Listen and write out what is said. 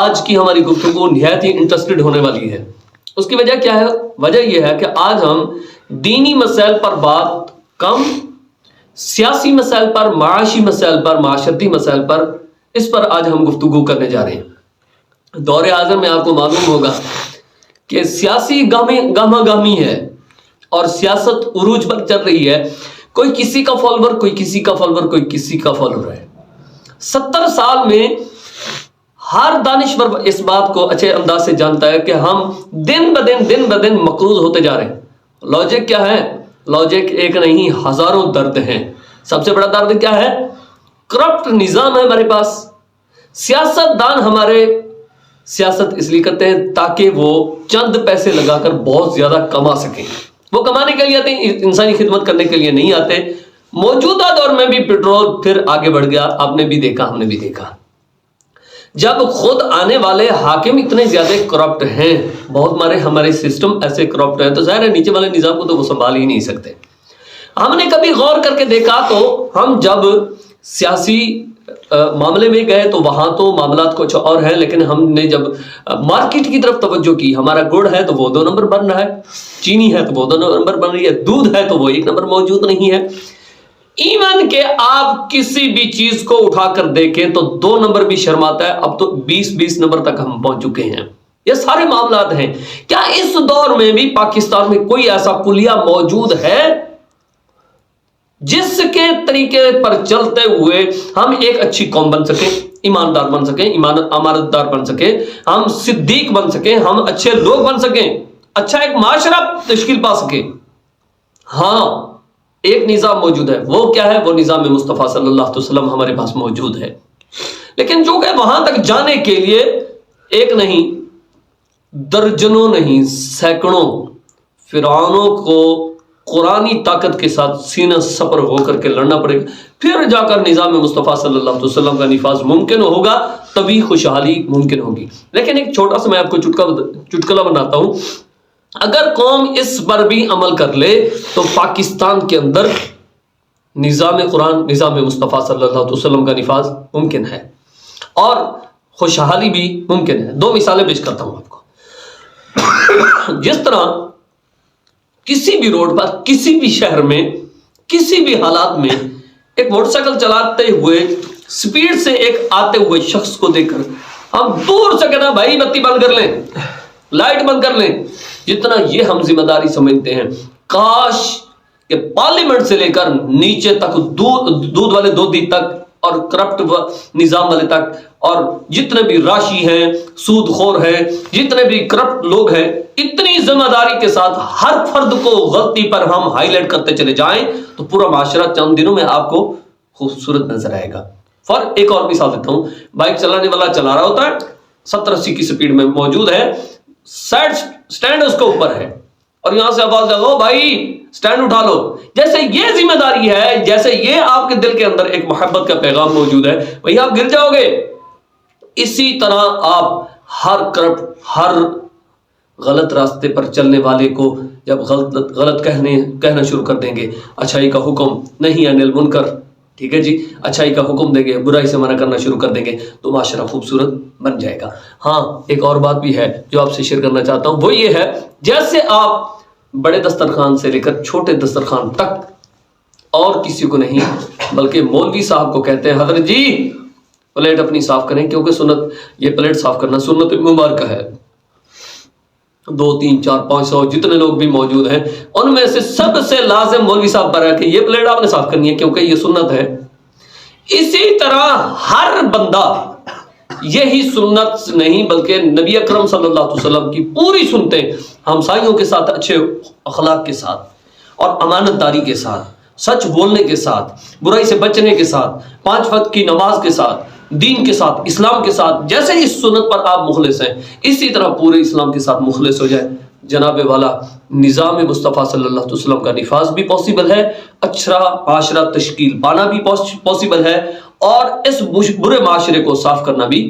آج کی ہماری گفتگو نہایت ہی انٹرسٹڈ ہونے والی ہے۔ اس کی وجہ کیا ہے؟ وجہ یہ ہے کہ آج ہم دینی مسائل پر بات کم، سیاسی مسائل پر، معاشی مسائل پر، معاشرتی مسائل پر، اس پر آج ہم گفتگو کرنے جا رہے ہیں۔ دور حاضر میں آپ کو معلوم ہوگا کہ سیاسی گہما گہمی ہے اور سیاست عروج پر چل رہی ہے۔ کوئی کسی کا فالوور، کوئی کسی کا فالوور، کوئی کسی کا فالوور ہے۔ 70 سال میں ہر دانشور اس بات کو اچھے انداز سے جانتا ہے کہ ہم دن بدن مقروض ہوتے جا رہے ہیں۔ لاجک کیا ہے؟ لاجک ایک نہیں، ہزاروں درد ہیں۔ سب سے بڑا درد کیا ہے؟ کرپٹ نظام ہے ہمارے پاس۔ سیاست دان ہمارے سیاست اس لیے کرتے ہیں تاکہ وہ چند پیسے لگا کر بہت زیادہ کما سکیں۔ وہ کمانے کے لیے آتے ہیں، انسانی خدمت کرنے کے لیے نہیں آتے۔ موجودہ دور میں بھی پیٹرول پھر آگے بڑھ گیا، آپ نے بھی دیکھا، ہم نے بھی دیکھا۔ جب خود آنے والے حاکم اتنے زیادہ کرپٹ ہیں، بہت ہمارے سسٹم ایسے کرپٹ ہیں، تو ظاہر ہے نیچے والے نظام کو تو وہ سنبھال ہی نہیں سکتے۔ ہم نے کبھی غور کر کے دیکھا تو ہم جب سیاسی معاملے میں گئے تو وہاں تو معاملات کچھ اور ہیں، لیکن ہم نے جب مارکیٹ کی طرف توجہ کی، ہمارا گڑ ہے تو وہ 2 نمبر بن رہا ہے، چینی ہے تو وہ 2 نمبر بن رہی ہے، دودھ ہے تو وہ 1 نمبر موجود نہیں ہے۔ ایون کہ آپ کسی بھی چیز کو اٹھا کر دیکھیں تو 2 نمبر بھی شرماتا ہے، اب تو 20 نمبر تک ہم پہنچ چکے ہیں۔ یہ سارے معاملات ہیں۔ کیا اس دور میں بھی پاکستان میں کوئی ایسا کلیہ موجود ہے جس کے طریقے پر چلتے ہوئے ہم ایک اچھی قوم بن سکیں، ایماندار بن سکیں، امانت دار بن سکیں، ہم صدیق بن سکیں، ہم اچھے لوگ بن سکیں، اچھا ایک معاشرہ تشکیل پا سکیں؟ ہاں، ایک نظام موجود ہے۔ وہ کیا ہے؟ وہ نظام مصطفیٰ صلی اللہ علیہ وسلم ہمارے پاس موجود ہے۔ لیکن جو کہ وہاں تک جانے کے لیے ایک نہیں، درجنوں نہیں، سینکڑوں فرعونوں کو قرآنی طاقت کے ساتھ سینہ سپر ہو کر کے لڑنا پڑے گا، پھر جا کر نظام مصطفیٰ صلی اللہ علیہ وسلم کا نفاذ ممکن ہوگا، تبھی خوشحالی ممکن ہوگی۔ لیکن ایک چھوٹا سا میں آپ کو چٹکلا بناتا ہوں۔ اگر قوم اس پر بھی عمل کر لے تو پاکستان کے اندر نظام قرآن، نظام مصطفیٰ صلی اللہ علیہ وسلم کا نفاذ ممکن ہے اور خوشحالی بھی ممکن ہے۔ 2 مثالیں پیش کرتا ہوں آپ کو۔ جس طرح کسی بھی روڈ پر، کسی بھی شہر میں، کسی بھی حالات میں ایک موٹر سائیکل چلاتے ہوئے سپیڈ سے ایک آتے ہوئے شخص کو دیکھ کر ہم دور سے کہنا بھائی بتی بند کر لیں، لائٹ بند کر لیں، جتنا یہ ہم ذمہ داری سمجھتے ہیں، کاش کہ پارلیمنٹ سے لے کر نیچے تک، دودھ والے دودھی تک اور کرپٹ نظام والے تک، اور جتنے بھی راشی ہیں، سود خور ہیں، جتنے بھی کرپٹ لوگ ہیں، اتنی ذمہ داری کے ساتھ ہر فرد کو غلطی پر ہم ہائی لائٹ کرتے چلے جائیں تو پورا معاشرہ چند دنوں میں آپ کو خوبصورت نظر آئے گا۔ ایک اور مثال دیتا ہوں۔ بائک چلانے والا چلا رہا ہوتا ہے، 70-80 کی سپیڈ میں موجود ہے، سائڈ سٹینڈ اس کے اوپر ہے، اور یہاں سے آواز لگاؤ بھائی سٹینڈ اٹھا لو۔ جیسے یہ ذمہ داری ہے، جیسے یہ آپ کے دل کے اندر ایک محبت کا پیغام موجود ہے، وہی آپ گر جاؤ گے۔ اسی طرح آپ ہر کرپٹ، ہر غلط راستے پر چلنے والے کو جب غلط کہنا شروع کر دیں گے، اچھائی کا حکم نہیں انل منکر، ٹھیک ہے جی، اچھائی کا حکم دیں گے، برائی سے منع کرنا شروع کر دیں گے، تو معاشرہ خوبصورت بن جائے گا۔ ہاں، ایک اور بات بھی ہے جو آپ سے شیئر کرنا چاہتا ہوں، وہ یہ ہے جیسے آپ بڑے دسترخوان سے لے کر چھوٹے دسترخوان تک اور کسی کو نہیں بلکہ مولوی صاحب کو کہتے ہیں حضرت جی پلیٹ اپنی صاف کریں، کیونکہ سنت، یہ پلیٹ صاف کرنا سنت مبارکہ ہے۔ 2, 3, 4, 500 جتنے لوگ بھی موجود ہیں ان میں سے سب سے لازم مولوی صاحب پر ہے کہ یہ پلیٹ آپ نے صاف کرنی ہے کیونکہ یہ سنت ہے۔ اسی طرح ہر بندہ یہی سنت نہیں بلکہ نبی اکرم صلی اللہ علیہ وسلم کی پوری سنتیں ہمسائیوں کے ساتھ اچھے اخلاق کے ساتھ اور امانت داری کے ساتھ، سچ بولنے کے ساتھ، برائی سے بچنے کے ساتھ، 5 وقت کی نماز کے ساتھ، دین کے ساتھ، اسلام کے ساتھ، جیسے اس سنت پر آپ مخلص ہیں اسی طرح پورے اسلام کے ساتھ مخلص ہو جائے، جناب والا نظام مصطفیٰ صلی اللہ علیہ وسلم کا نفاذ بھی پاسبل ہے، اچھا معاشرہ تشکیل پانا بھی پاسبل ہے، اور اس برے معاشرے کو صاف کرنا بھی